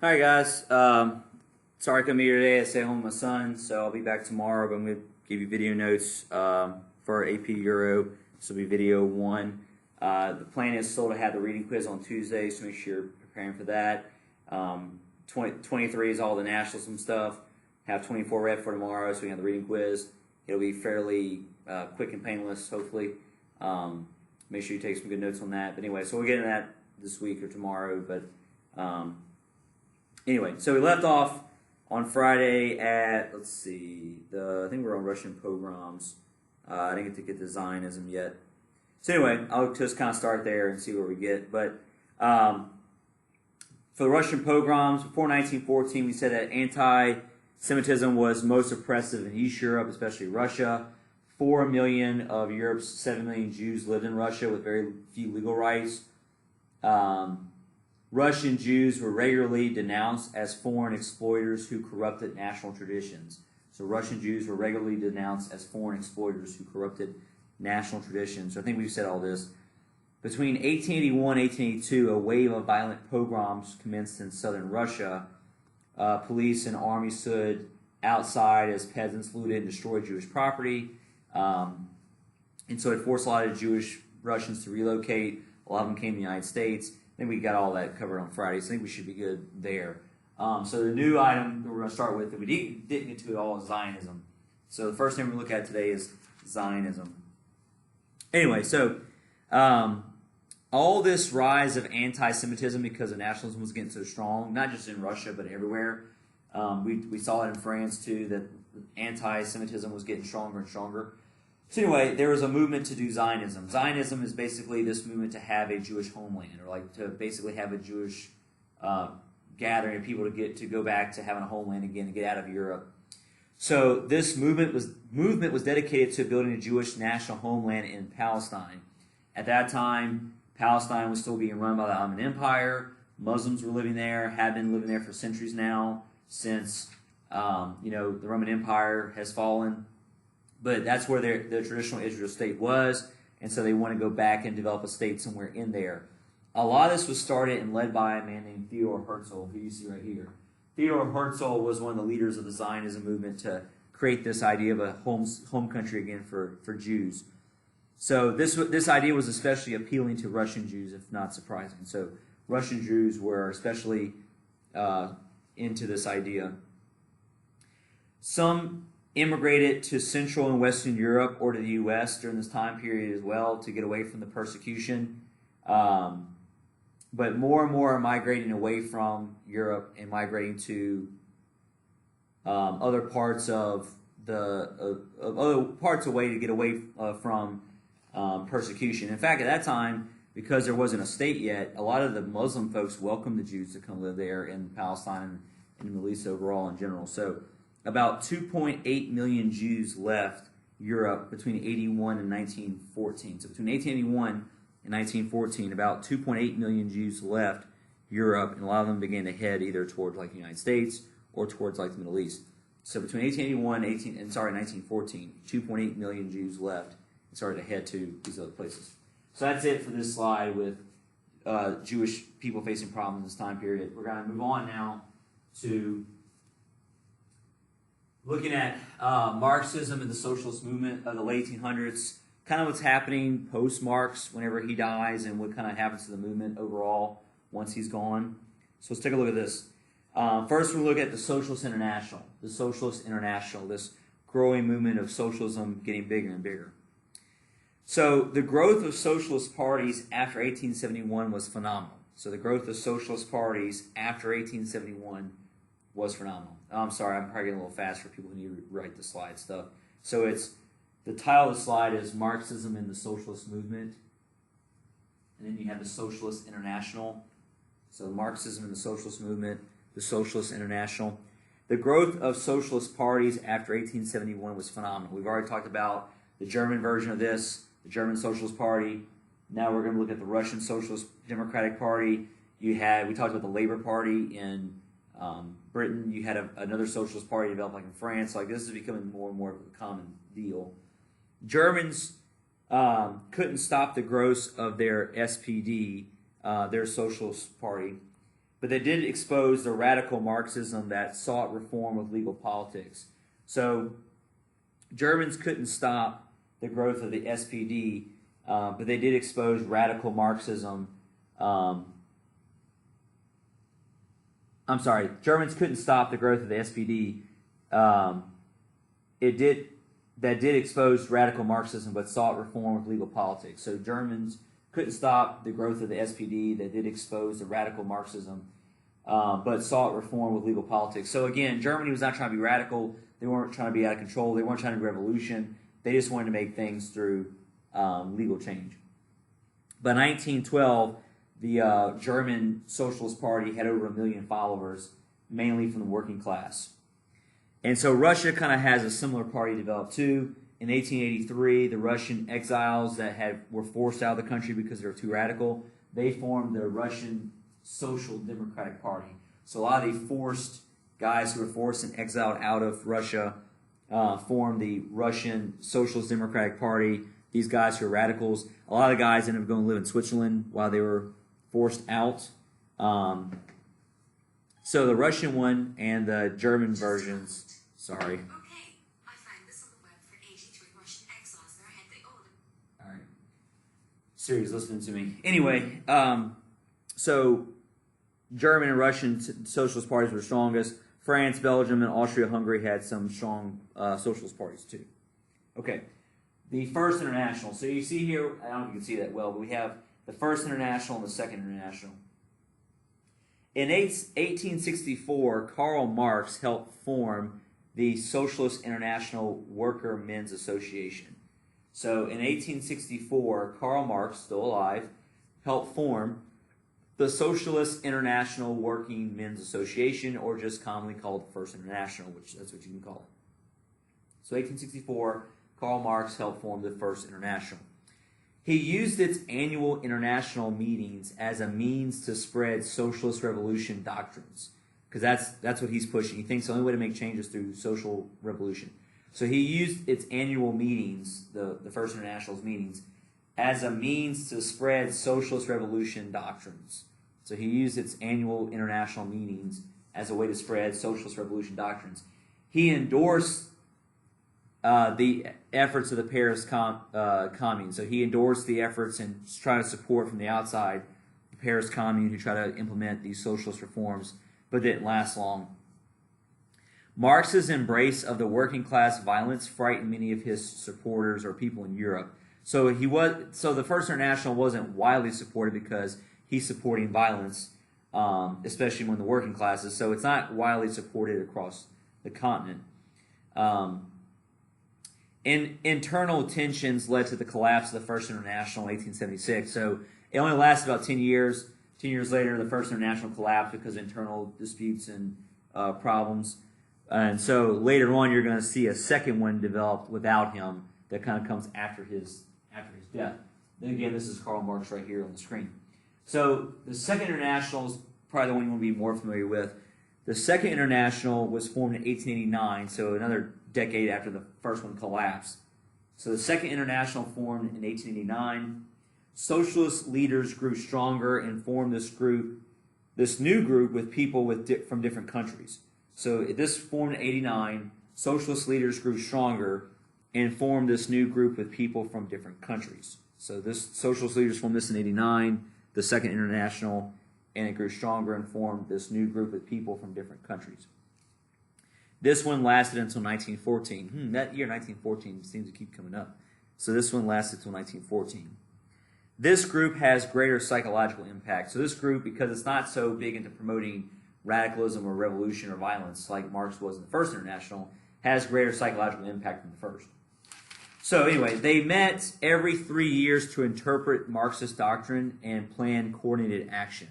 Alright guys, sorry I couldn't be here today. I stay home with my son, so I'll be back tomorrow, but I'm going to give you video notes for AP Euro. This will be video 1. The plan is still to have the reading quiz on Tuesday, so make sure you're preparing for that. 23 is all the nationalism stuff. Have 24 read for tomorrow, so we have the reading quiz. It'll be fairly quick and painless, hopefully. Make sure you take some good notes on that. But anyway, so we'll get into that this week or tomorrow, but anyway, so we left off on Friday at, let's see, I think we're on Russian pogroms. I didn't get to get to Zionism yet. So anyway, I'll just kind of start there and see where we get. But for the Russian pogroms, before 1914, we said that anti-Semitism was most oppressive in East Europe, especially Russia. 4 million of Europe's 7 million Jews lived in Russia with very few legal rights. Russian Jews were regularly denounced as foreign exploiters who corrupted national traditions. So Russian Jews were regularly denounced as foreign exploiters who corrupted national traditions. So I think we've said all this. Between 1881 and 1882, a wave of violent pogroms commenced in southern Russia. Police and army stood outside as peasants looted and destroyed Jewish property. And so it forced a lot of Jewish Russians to relocate. A lot of them came to the United States. I think we got all that covered on Friday, so I think we should be good there. So the new item that we're going to start with that we didn't get to at all is Zionism. So the first thing we're going to look at today is Zionism. Anyway, so all this rise of anti-Semitism because of nationalism was getting so strong, not just in Russia but everywhere. We saw it in France too, that anti-Semitism was getting stronger and stronger. So anyway, there was a movement to do Zionism. Zionism is basically this movement to have a Jewish homeland, or like to basically have a Jewish gathering of people to go back to having a homeland again and get out of Europe. So this movement was dedicated to building a Jewish national homeland in Palestine. At that time, Palestine was still being run by the Ottoman Empire. Muslims were living there, have been living there for centuries now, since the Roman Empire has fallen. But that's where the traditional Israel state was, and so they want to go back and develop a state somewhere in there. A lot of this was started and led by a man named Theodor Herzl, who you see right here. Theodor Herzl was one of the leaders of the Zionism movement to create this idea of a home country again for Jews. So this idea was especially appealing to Russian Jews, if not surprising. So Russian Jews were especially into this idea. Some immigrated to Central and Western Europe or to the U.S. during this time period as well to get away from the persecution. But more and more are migrating away from Europe and migrating to other parts of other parts away to get away from persecution. In fact, at that time, because there wasn't a state yet, a lot of the Muslim folks welcomed the Jews to come live there in Palestine and the Middle East overall in general. So about 2.8 million Jews left Europe between 81 and 1914. So between 1881 and 1914, about 2.8 million Jews left Europe, and a lot of them began to head either towards like the United States or towards like the Middle East. So between 1881 and 1914, 2.8 million Jews left and started to head to these other places. So that's it for this slide with Jewish people facing problems in this time period. We're going to move on now to looking at Marxism and the socialist movement of the late 1800s, kind of what's happening post-Marx whenever he dies and what kind of happens to the movement overall once he's gone. So let's take a look at this. First, we'll look at the Socialist International. The Socialist International, this growing movement of socialism getting bigger and bigger. So the growth of socialist parties after 1871 was phenomenal. So the growth of socialist parties after 1871 was phenomenal. I'm sorry, I'm probably getting a little fast for people who need to write the slide stuff. So the title of the slide is Marxism and the Socialist Movement. And then you have the Socialist International. So Marxism and the Socialist Movement, the Socialist International. The growth of socialist parties after 1871 was phenomenal. We've already talked about the German version of this, the German Socialist Party. Now we're going to look at the Russian Socialist Democratic Party. We talked about the Labour Party in Britain. You had another socialist party developed like in France. Like this is becoming more and more of a common deal. Germans couldn't stop the growth of their SPD, their socialist party. but they did expose the radical Marxism that sought reform of legal politics. So Germans couldn't stop the growth of the SPD, but they did expose radical Marxism. Germans couldn't stop the growth of the SPD. That did expose radical Marxism, but sought reform of legal politics. So Germans couldn't stop the growth of the SPD. That did expose the radical Marxism, but sought reform with legal politics. So again, Germany was not trying to be radical. They weren't trying to be out of control. They weren't trying to be revolution. They just wanted to make things through legal change. By 1912, the German Socialist Party had over 1 million followers, mainly from the working class. And so Russia kind of has a similar party developed too. In 1883, the Russian exiles that were forced out of the country because they were too radical, they formed the Russian Social Democratic Party. So a lot of the forced guys who were forced and exiled out of Russia formed the Russian Socialist Democratic Party. These guys who are radicals, a lot of guys ended up going to live in Switzerland while they were forced out. So the Russian one and the German versions. Sorry. Okay, I found this on the web for 83 Russian exiles. They're ahead they all. All right. Siri's listening to me. Anyway, so German and Russian socialist parties were the strongest. France, Belgium, and Austria-Hungary had some strong socialist parties too. Okay, the First International. So you see here, I don't know if you can see that well, but we have the First International and the Second International. In 1864, Karl Marx helped form the Socialist International Worker Men's Association. So in 1864, Karl Marx, still alive, helped form the Socialist International Working Men's Association, or just commonly called First International, which that's what you can call it. So 1864, Karl Marx helped form the First International. He used its annual international meetings as a means to spread socialist revolution doctrines, because that's what he's pushing. He thinks the only way to make change is through social revolution. So he used its annual meetings, the First International's meetings, as a means to spread socialist revolution doctrines. So he used its annual international meetings as a way to spread socialist revolution doctrines. He endorsed the efforts of the Paris Commune. So he endorsed the efforts and tried to support from the outside the Paris Commune, who tried to implement these socialist reforms, but didn't last long. Marx's embrace of the working class violence frightened many of his supporters or people in Europe. So the First International wasn't widely supported because he's supporting violence, especially among the working classes. So it's not widely supported across the continent. Internal tensions led to the collapse of the First International in 1876. So it only lasted about 10 years. 10 years later, the First International collapsed because of internal disputes and problems. And so later on, you're going to see a second one developed without him that kind of comes after his death. Then again, this is Karl Marx right here on the screen. So the Second International is probably the one you want to be more familiar with. The Second International was formed in 1889, so another decade after the first one collapsed. So the Second International formed in 1889. Socialist leaders grew stronger and formed this new group with people from different countries. So this formed in 89. Socialist leaders grew stronger and formed this new group with people from different countries. So this socialist leaders formed this in 89, the Second International, and it grew stronger and formed this new group with people from different countries. This one lasted until 1914. That year, 1914, seems to keep coming up. So this one lasted until 1914. This group has greater psychological impact. So this group, because it's not so big into promoting radicalism or revolution or violence like Marx was in the First International, has greater psychological impact than the first. So anyway, they met every 3 years to interpret Marxist doctrine and plan coordinated action.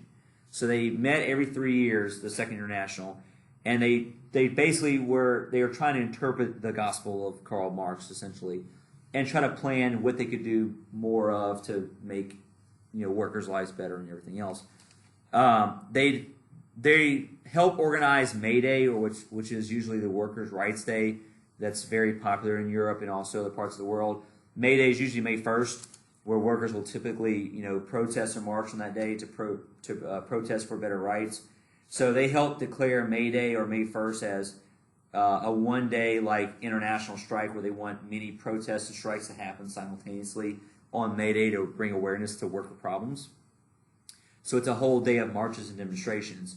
So they met every 3 years, the Second International, and they basically were trying to interpret the gospel of Karl Marx essentially, and try to plan what they could do more of to make workers' lives better and everything else. They help organize May Day, which is usually the Workers' Rights Day. That's very popular in Europe and also other parts of the world. May Day is usually May 1st, where workers will typically protest or march on that day to protest for better rights. So they helped declare May Day or May 1st as a one-day like international strike where they want many protests and strikes to happen simultaneously on May Day to bring awareness to worker problems. So it's a whole day of marches and demonstrations.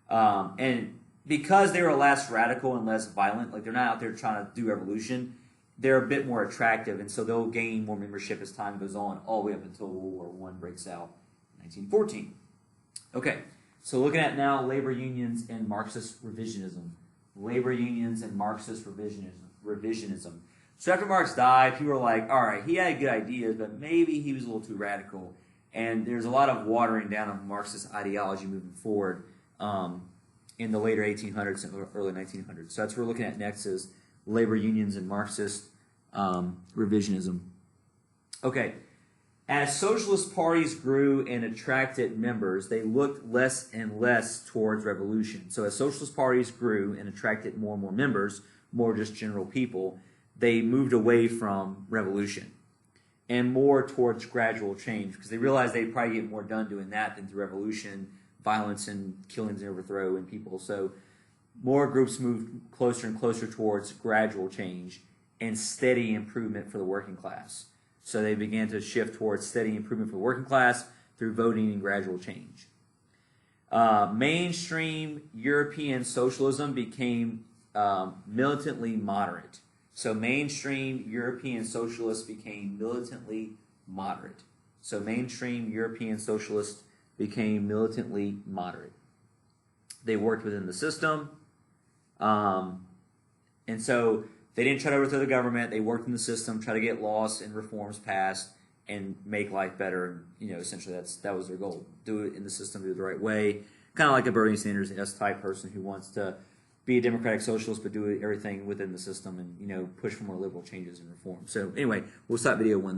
And because they were less radical and less violent, like they're not out there trying to do revolution, they're a bit more attractive, and so they'll gain more membership as time goes on, all the way up until World War I breaks out in 1914. Okay, so looking at now labor unions and Marxist revisionism. Labor unions and Marxist revisionism. So after Marx died, people were like, all right, he had good ideas, but maybe he was a little too radical. And there's a lot of watering down of Marxist ideology moving forward in the later 1800s and early 1900s. So that's what we're looking at next is labor unions and Marxist revisionism. Okay, as socialist parties grew and attracted members, they looked less and less towards revolution. So as socialist parties grew and attracted more and more members, more just general people, they moved away from revolution and more towards gradual change because they realized they'd probably get more done doing that than through revolution, violence, and killings and overthrow and people. So more groups moved closer and closer towards gradual change and steady improvement for the working class. So they began to shift towards steady improvement for the working class through voting and gradual change. Mainstream European socialism became militantly moderate. So mainstream European socialists became militantly moderate. So mainstream European socialists became militantly moderate. They worked within the system. And so they didn't try to overthrow the government. They worked in the system, try to get laws and reforms passed, and make life better. And, essentially that was their goal. Do it in the system, do it the right way. Kind of like a Bernie Sanders type person who wants to be a democratic socialist, but do everything within the system and push for more liberal changes and reform. So anyway, we'll stop video 1.